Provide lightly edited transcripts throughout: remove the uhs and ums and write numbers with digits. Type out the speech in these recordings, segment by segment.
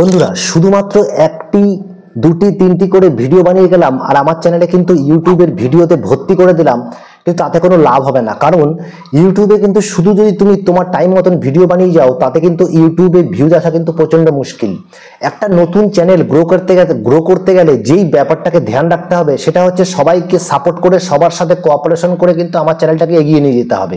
বন্ধুরা শুধুমাত্র একটি দুটি তিনটি করে ভিডিও বানিয়ে গেলাম আর আমার চ্যানেলে কিন্তু ইউটিউবের ভিডিওতে ভর্তি করে দিলাম, কিন্তু তাতে কোনো লাভ হবে না। কারণ ইউটিউবে কিন্তু শুধু যদি তুমি তোমার টাইম মতন ভিডিও বানিয়ে যাও তাতে কিন্তু ইউটিউবে ভিউজ আসা কিন্তু প্রচন্ড মুশকিল। একটা নতুন চ্যানেল গ্রো করতে গেলে যেই ব্যাপারটাকে ধ্যান রাখতে হবে সেটা হচ্ছে সবাইকে সাপোর্ট করে সবার সাথে কোঅপারেশন করে কিন্তু আমার চ্যানেলটাকে এগিয়ে নিয়ে যেতে হবে।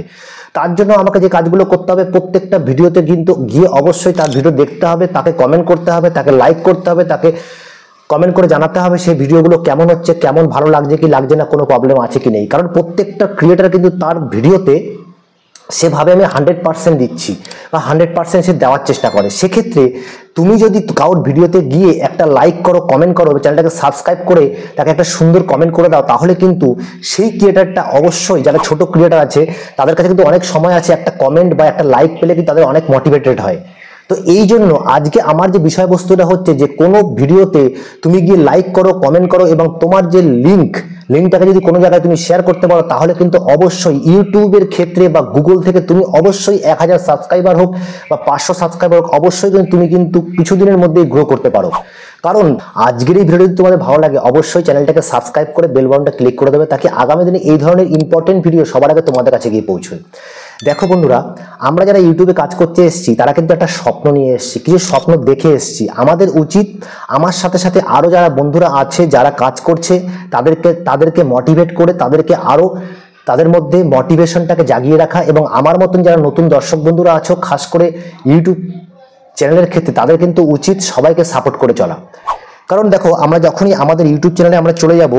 তার জন্য আমাকে যে কাজগুলো করতে হবে, প্রত্যেকটা ভিডিওতে কিন্তু গিয়ে অবশ্যই তার ভিডিও দেখতে হবে, তাকে কমেন্ট করতে হবে, তাকে লাইক করতে হবে, তাকে কমেন্ট করে জানাতে হবে সেই ভিডিওগুলো কেমন হচ্ছে, কেমন ভালো লাগছে কি লাগছে না, কোনো প্রবলেম আছে কি নেই। কারণ প্রত্যেকটা ক্রিয়েটার কিন্তু তার ভিডিওতে সেভাবে আমি 100% দিচ্ছি বা 100% সে দেওয়ার চেষ্টা করে। সেক্ষেত্রে তুমি যদি কারোর ভিডিওতে গিয়ে একটা লাইক করো, কমেন্ট করো, চ্যানেলটাকে সাবস্ক্রাইব করে তাকে একটা সুন্দর কমেন্ট করে দাও, তাহলে কিন্তু সেই ক্রিয়েটারটা অবশ্যই, যারা ছোট ক্রিয়েটার আছে তাদের কাছে কিন্তু অনেক সময় আছে, একটা কমেন্ট বা একটা লাইক পেলে কিন্তু তাদের অনেক মোটিভেটেড হয়। তো এই জন্য আজকে আমার যে বিষয়বস্তুটা হচ্ছে যে কোনো ভিডিওতে তুমি গিয়ে লাইক করো, কমেন্ট করো এবং তোমার যে লিঙ্কটাকে যদি কোনো জায়গায় তুমি শেয়ার করতে পারো তাহলে কিন্তু অবশ্যই ইউটিউবের ক্ষেত্রে বা গুগল থেকে তুমি অবশ্যই 1000 সাবস্ক্রাইবার হোক বা 500 সাবস্ক্রাইবার হোক, অবশ্যই তুমি কিন্তু কিছুদিনের মধ্যেই গ্রো করতে পারো। কারণ আজকের এই ভিডিও যদি তোমাদের ভালো লাগে অবশ্যই চ্যানেলটাকে সাবস্ক্রাইব করে বেল বাটনটা ক্লিক করে দেবে, তাকে আগামী দিনে এই ধরনের ইম্পর্টেন্ট ভিডিও সবার আগে তোমাদের কাছে গিয়ে পৌঁছয়। দেখো বন্ধুরা, আমরা যারা ইউটিউবে কাজ করতে এসেছি তারা কিন্তু একটা স্বপ্ন নিয়ে এসেছি, কিছু স্বপ্ন দেখে এসেছি। আমাদের উচিত আমার সাথে সাথে আরো যারা বন্ধুরা আছে যারা কাজ করছে তাদেরকে মোটিভেট করে তাদেরকে আরো তাদের মধ্যে মোটিভেশনটাকে জাগিয়ে রাখা, এবং আমার মতন যারা নতুন দর্শক বন্ধুরা আছো খাস করে ইউটিউব চ্যানেলের ক্ষেত্রে তাদের কিন্তু উচিত সবাইকে সাপোর্ট করে চলা। কারণ দেখো, আমরা যখনই আমাদের ইউটিউব চ্যানেলে আমরা চলে যাব,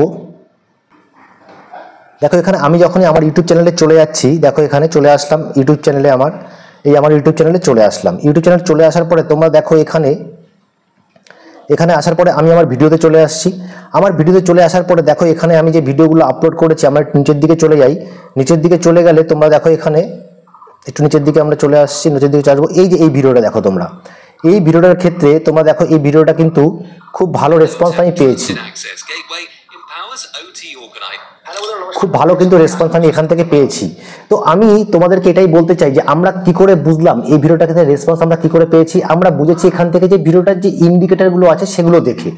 দেখো এখানে আমি যখনই আমার ইউটিউব চ্যানেলে চলে যাচ্ছি, দেখো এখানে চলে আসলাম ইউটিউব চ্যানেলে, আমার ইউটিউব চ্যানেলে চলে আসলাম। ইউটিউব চ্যানেল চলে আসার পরে তোমরা দেখো এখানে আসার পরে আমি আমার ভিডিওতে চলে আসছি। আমার ভিডিওতে চলে আসার পরে দেখো এখানে আমি যে ভিডিওগুলো আপলোড করেছি, আমরা নিচের দিকে চলে যাই। নিচের দিকে চলে গেলে তোমরা দেখো এখানে একটু নিচের দিকে আমরা চলে আসছি, নিচের দিকে আসবো। এই যে এই ভিডিওটা দেখো, তোমরা এই ভিডিওটার ক্ষেত্রে তোমরা দেখো এই ভিডিওটা কিন্তু খুব ভালো রেসপন্স আমি পেয়েছি, খুব ভালো কিন্তু রেসপন্স আমি এখান থেকে পেয়েছি। তো আমি তোমাদেরকে এটাই বলতে চাই যে আমরা কি করে বুঝলাম এই ভিডিওটা থেকে রেসপন্স আমরা কি করে পেয়েছি। আমরা বুঝেছি এখান থেকে যে ভিডিওটার যে ইন্ডিকেটরগুলো আছে সেগুলো দেখে,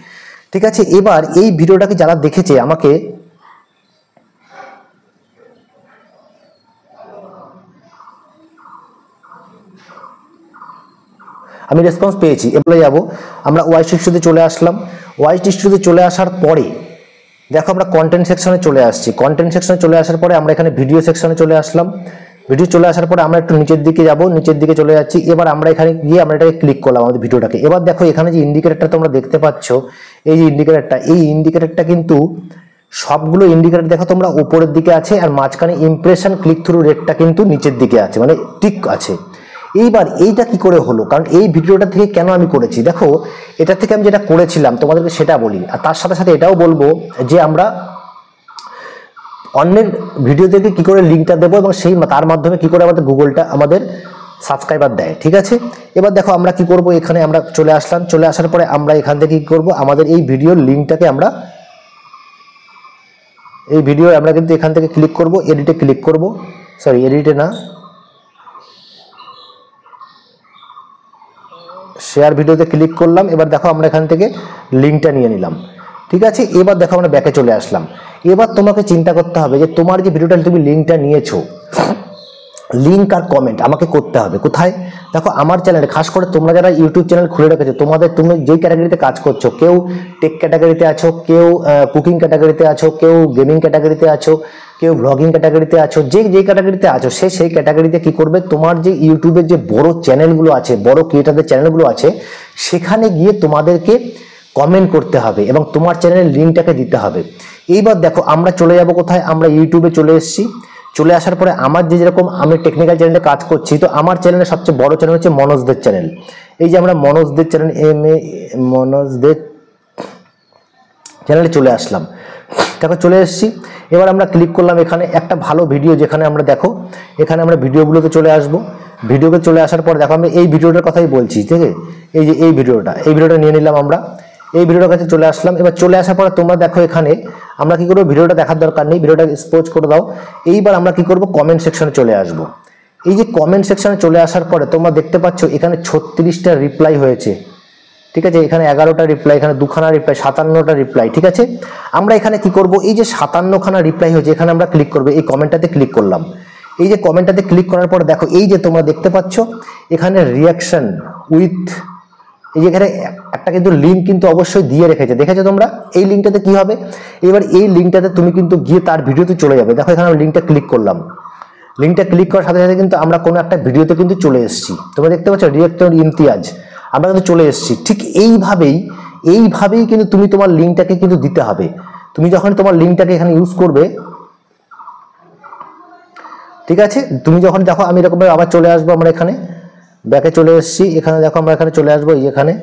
ঠিক আছে। এবার এই ভিডিওটাকে যারা দেখেছে আমাকে আমি রেসপন্স পেয়েছি। এবারে যাবো আমরা ওয়াইস স্টুডিওতে চলে আসলাম। ওয়াইস স্টুডিওতে চলে আসার পরে দেখো আমরা কন্টেন্ট সেকশনে চলে আসছি। কন্টেন্ট সেকশনে চলে আসার পরে আমরা এখানে ভিডিও সেকশনে চলে আসলাম। ভিডিও চলে আসার পরে আমরা একটু নিচের দিকে যাব, নিচের দিকে চলে যাচ্ছি। এবার আমরা এখানে গিয়ে আমরা এটাকে ক্লিক করলাম আমাদের ভিডিওটাকে। এবার দেখো এখানে যে ইন্ডিকেটরটা তোমরা দেখতে পাচ্ছ, এই যে ইন্ডিকেটরটা, এই ইন্ডিকেটরটা কিন্তু সবগুলো ইন্ডিকেটর দেখো তোমরা উপরের দিকে আছে, আর মাঝখানে ইমপ্রেশন ক্লিক থ্রু রেটটা কিন্তু নিচের দিকে আছে, মানে টিক আছে। এইবার এইটা কি করে হলো, কারণ এই ভিডিওটা থেকে কেন আমি করেছি, দেখো এটা থেকে আমি যেটা করেছিলাম তোমাদেরকে সেটা বলি, আর তার সাথে সাথে এটাও বলবো যে আমরা অন্যের ভিডিও থেকে কি করে লিঙ্কটা দেবো এবং সেই তার মাধ্যমে কি করে আমাদের গুগলটা আমাদের সাবস্ক্রাইবার দেয়, ঠিক আছে। এবার দেখো আমরা কি করব, এখানে আমরা চলে আসলাম। চলে আসার পরে আমরা এখান থেকে কি করব, আমাদের এই ভিডিওর লিঙ্কটাকে আমরা কিন্তু এখান থেকে ক্লিক করব, এডিটে ক্লিক করব, সরি এডিটে না, শেয়ার ভিডিওতে ক্লিক করলাম। এবার দেখো আমরা এখান থেকে লিঙ্কটা নিয়ে নিলাম, ঠিক আছে। এবার দেখো আমরা ব্যাকে চলে আসলাম। এবার তোমাকে চিন্তা করতে হবে যে তোমার যে ভিডিওটা তুমি লিঙ্কটা নিয়েছো, লিঙ্ক আর কমেন্ট আমাকে করতে হবে কোথায়। দেখো আমার চ্যানেলে খাস করে তোমরা যারা ইউটিউব চ্যানেল খুলে রেখেছো, তুমি যেই ক্যাটাগরিতে কাজ করছো, কেউ টেক ক্যাটাগরিতে আছো, কেউ কুকিং ক্যাটাগরিতে আছো, কেউ গেমিং ক্যাটাগরিতে আছো, কেউ ব্লগিং ক্যাটাগরিতে আছো, যেই ক্যাটাগরিতে আছো সেই ক্যাটাগরিতে কি করবে, তোমার যে ইউটিউবের যে বড় চ্যানেলগুলো আছে, বড় ক্রিয়েটারদের চ্যানেলগুলো আছে, সেখানে গিয়ে তোমাদেরকে কমেন্ট করতে হবে এবং তোমার চ্যানেলের লিঙ্কটাকে দিতে হবে। এইবার দেখো আমরা চলে যাব কোথায়, আমরা ইউটিউবে চলে এসেছি। চলে আসার পরে আমার যেরকম আমি টেকনিক্যাল চ্যানেলে কাজ করছি, তো আমার চ্যানেলের সবচেয়ে বড় চ্যানেল হচ্ছে মনোজদের চ্যানেল। এই যে আমরা মনোজদের চ্যানেল মনোজদের চ্যানেলে চলে আসলাম, দেখো চলে এসেছি। এবার আমরা ক্লিক করলাম এখানে একটা ভালো ভিডিও, যেখানে আমরা দেখো এখানে আমরা ভিডিওগুলোতে চলে আসবো। ভিডিওতে চলে আসার পর দেখো আমি এই ভিডিওটার কথাই বলছি, ঠিক আছে। এই যে এই ভিডিওটা নিয়ে নিলাম আমরা, এই ভিডিওটার কাছে চলে আসলাম। এবার চলে আসার পরে তোমরা দেখো এখানে আমরা কি করবো, ভিডিওটা দেখার দরকার নেই, ভিডিওটা এক্সপোজ করে দাও। এইবার আমরা কি করব, কমেন্ট সেকশনে চলে আসব। এই যে কমেন্ট সেকশনে চলে আসার পরে তোমরা দেখতে পাচ্ছ এখানে 36টা রিপ্লাই হয়েছে, ঠিক আছে, এখানে 11টা রিপ্লাই, এখানে 2খানা রিপ্লাই, 57টা রিপ্লাই। ঠিক আছে, আমরা এখানে কি করব, এই যে 57খানা রিপ্লাই হয়েছে এখানে আমরা ক্লিক করব, এই কমেন্টটাতে ক্লিক করলাম। এই যে কমেন্টটাতে ক্লিক করার পর দেখো এই যে তোমরা দেখতে পাচ্ছ এখানে রিয়াকশন উইথ, এই যে এখানে একটা কিন্তু লিঙ্ক কিন্তু অবশ্যই দিয়ে রেখেছে, দেখেছো তোমরা? এই লিঙ্কটাতে কি হবে, এবার এই লিঙ্কটাতে তুমি কিন্তু গিয়ে তার ভিডিওতে চলে যাবে। দেখো এখানে লিঙ্কটা ক্লিক করলাম, লিঙ্কটা ক্লিক করার সাথে সাথে কিন্তু আমরা কোনো একটা ভিডিওতে কিন্তু চলে এসেছি। তোমরা দেখতে পাচ্ছ রিয়েক্টর ইমতিয়াজ, আমরা কিন্তু চলে এসেছি। ঠিক এইভাবেই কিন্তু তুমি তোমার লিঙ্কটাকে কিন্তু দিতে হবে। তুমি যখন তোমার লিঙ্কটাকে এখানে ইউজ করবে, ঠিক আছে, তুমি যখন দেখো আমি এরকম আবার চলে আসবো, আমরা এখানে ব্যাকে চলে এসেছি, এখানে দেখো আমরা এখানে চলে আসবো, এই এখানে,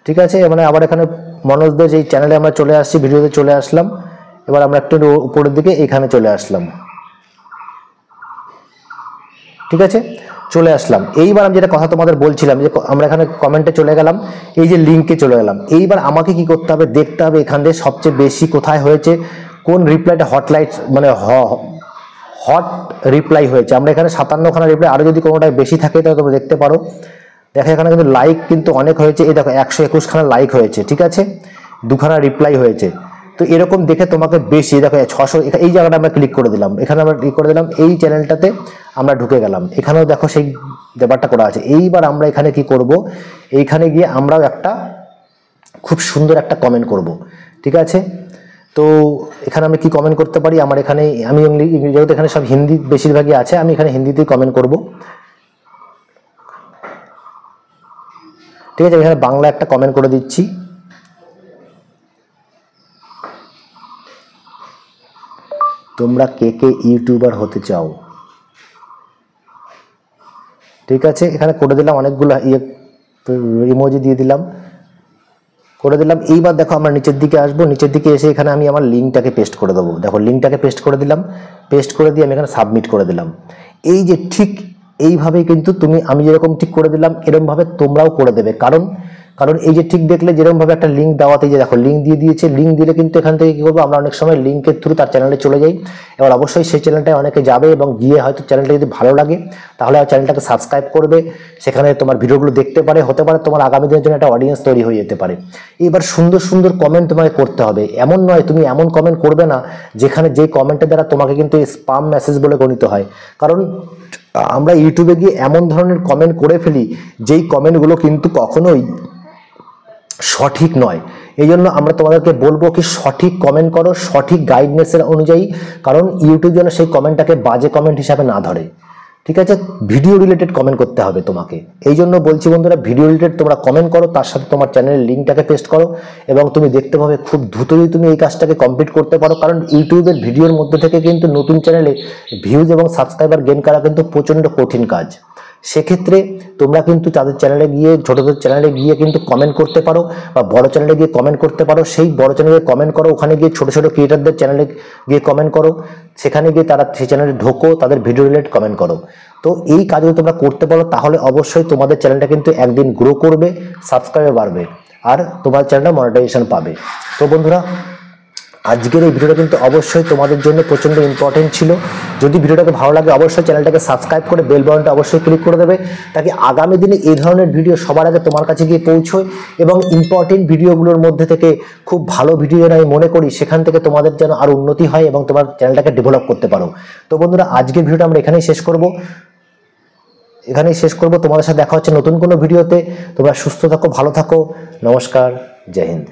ঠিক আছে, মানে আবার এখানে মনোজদের এই চ্যানেলে আমরা চলে আসছি, ভিডিওতে চলে আসলাম। এবার আমরা একটু উপরের দিকে এখানে চলে আসলাম, ঠিক আছে, চলে আসলাম। এইবার আমি যেটা কথা তোমাদের বলছিলাম যে আমরা এখানে কমেন্টে চলে গেলাম, এই যে লিঙ্কে চলে গেলাম। এইবার আমাকে কি করতে হবে, দেখতে হবে এখান থেকে সবচেয়ে বেশি কোথায় হয়েছে, কোন রিপ্লাইটা হটলাইট মানে হট রিপ্লাই হয়েছে। আমরা এখানে 57খানা রিপ্লাই, আরও যদি কোনোটাই বেশি থাকে তাহলে তোমরা দেখতে পারো। দেখো এখানে কিন্তু লাইক কিন্তু অনেক হয়েছে, এই দেখো 121খানা লাইক হয়েছে, ঠিক আছে, 2খানা রিপ্লাই হয়েছে। তো এরকম দেখে তোমাকে বেশি দেখো 600, এই জায়গাটা আমরা ক্লিক করে দিলাম, এখানে আমরা ক্লিক করে দিলাম, এই চ্যানেলটাতে আমরা ঢুকে গেলাম, এখানেও দেখো সেই ব্যাপারটা করা আছে। এইবার আমরা এখানে কি করব, এইখানে গিয়ে আমরাও একটা খুব সুন্দর একটা কমেন্ট করব, ঠিক আছে। তো এখানে আমি কি কমেন্ট করতে পারি, আমার এখানে আমি যেহেতু এখানে সব হিন্দি বেশিরভাগই আছে, আমি এখানে হিন্দিতেই কমেন্ট করব, ঠিক আছে। এখানে বাংলা একটা কমেন্ট করে দিচ্ছি, তোমরা কে কে ইউটিউবার হতে চাও, ঠিক আছে, এখানে করে দিলাম, অনেকগুলো ইমোজি দিয়ে দিলাম, করে দিলাম। এইবার দেখো আমরা নিচের দিকে আসবো, নিচের দিকে এসে এখানে আমি আমার লিঙ্কটাকে পেস্ট করে দেবো। দেখো লিঙ্কটাকে পেস্ট করে দিলাম, পেস্ট করে দিয়ে আমি এখানে সাবমিট করে দিলাম। এই যে ঠিক এইভাবেই কিন্তু তুমি, আমি যেরকম ঠিক করে দিলাম এরকমভাবে তোমরাও করে দেবে। কারণ এই যে ঠিক দেখলে যেরকমভাবে একটা লিঙ্ক দেওয়াতে, যে দেখো লিঙ্ক দিয়ে দিয়েছে, লিঙ্ক দিলে কিন্তু এখান থেকে কি করবো, আমরা অনেক সময় লিঙ্কের থ্রু তার চ্যানেলে চলে যাই। এবার অবশ্যই সেই চ্যানেলটায় অনেকে যাবে এবং গিয়ে হয়তো চ্যানেলটা যদি ভালো লাগে তাহলে চ্যানেলটাকে সাবস্ক্রাইব করবে, সেখানে তোমার ভিডিওগুলো দেখতে পারে, হতে পারে তোমার আগামী দিনের জন্য একটা অডিয়েন্স তৈরি হয়ে যেতে পারে। এবার সুন্দর সুন্দর কমেন্ট তোমাকে করতে হবে, এমন নয় তুমি এমন কমেন্ট করবে না যেখানে যে কমেন্টের দ্বারা তোমাকে কিন্তু স্প্যাম মেসেজ বলে গণিত হয়। কারণ আমরা ইউটিউবে গিয়ে এমন ধরনের কমেন্ট করে ফেলি যেই কমেন্টগুলো কিন্তু কখনোই সঠিক নয়। এই জন্য আমরা তোমাদেরকে বলবো কি সঠিক কমেন্ট করো, সঠিক গাইডনেসের অনুযায়ী, কারণ ইউটিউব যেন সেই কমেন্টটাকে বাজে কমেন্ট হিসাবে না ধরে, ঠিক আছে। ভিডিও রিলেটেড কমেন্ট করতে হবে তোমাকে, এই জন্য বলছি বন্ধুরা, ভিডিও রিলেটেড তোমরা কমেন্ট করো, তার সাথে তোমার চ্যানেলের লিঙ্কটাকে পেস্ট করো এবং তুমি দেখতে পাবে খুব দ্রুতই তুমি এই কাজটাকে কমপ্লিট করতে পারো। কারণ ইউটিউবের ভিডিওর মধ্যে থেকে কিন্তু নতুন চ্যানেলে ভিউজ এবং সাবস্ক্রাইবার গেইন করা কিন্তু প্রচণ্ড কঠিন কাজ। সেক্ষেত্রে তোমরা কিন্তু তাদের চ্যানেলে গিয়ে, ছোটদের চ্যানেলে গিয়ে কিন্তু কমেন্ট করতে পারো, বা বড় চ্যানেলে গিয়ে কমেন্ট করতে পারো। সেই বড় চ্যানেলে কমেন্ট করো, ওখানে গিয়ে ছোট ছোট ক্রিয়েটারদের চ্যানেলে গিয়ে কমেন্ট করো, সেখানে গিয়ে তারা সেই চ্যানেলে ঢোকো, তাদের ভিডিও রিলেটেড কমেন্ট করো। তো এই কাজগুলো তোমরা করতে পারো, তাহলে অবশ্যই তোমাদের চ্যানেলটা কিন্তু একদিন গ্রো করবে, সাবস্ক্রাইবার বাড়বে, আর তোমার চ্যানেলটা মনিটাইজেশন পাবে। তো বন্ধুরা, আজকের এই ভিডিওটা কিন্তু অবশ্যই তোমাদের জন্য প্রচণ্ড ইম্পর্টেন্ট ছিল। যদি ভিডিওটাকে ভালো লাগে অবশ্যই চ্যানেলটাকে সাবস্ক্রাইব করে বেল বাটনটা অবশ্যই ক্লিক করে দেবে, তাকে আগামী দিনে এই ধরনের ভিডিও সবার আগে তোমার কাছে গিয়ে পৌঁছয় এবং ইম্পর্টেন্ট ভিডিওগুলোর মধ্যে থেকে খুব ভালো ভিডিও আমি মনে করি সেখান থেকে তোমাদের যেন আরও উন্নতি হয় এবং তোমার চ্যানেলটাকে ডেভেলপ করতে পারো। তো বন্ধুরা, আজকের ভিডিওটা আমরা এখানেই শেষ করব। তোমাদের সাথে দেখা হচ্ছে নতুন কোনো ভিডিওতে। তোমরা সুস্থ থাকো, ভালো থাকো, নমস্কার, জয় হিন্দ।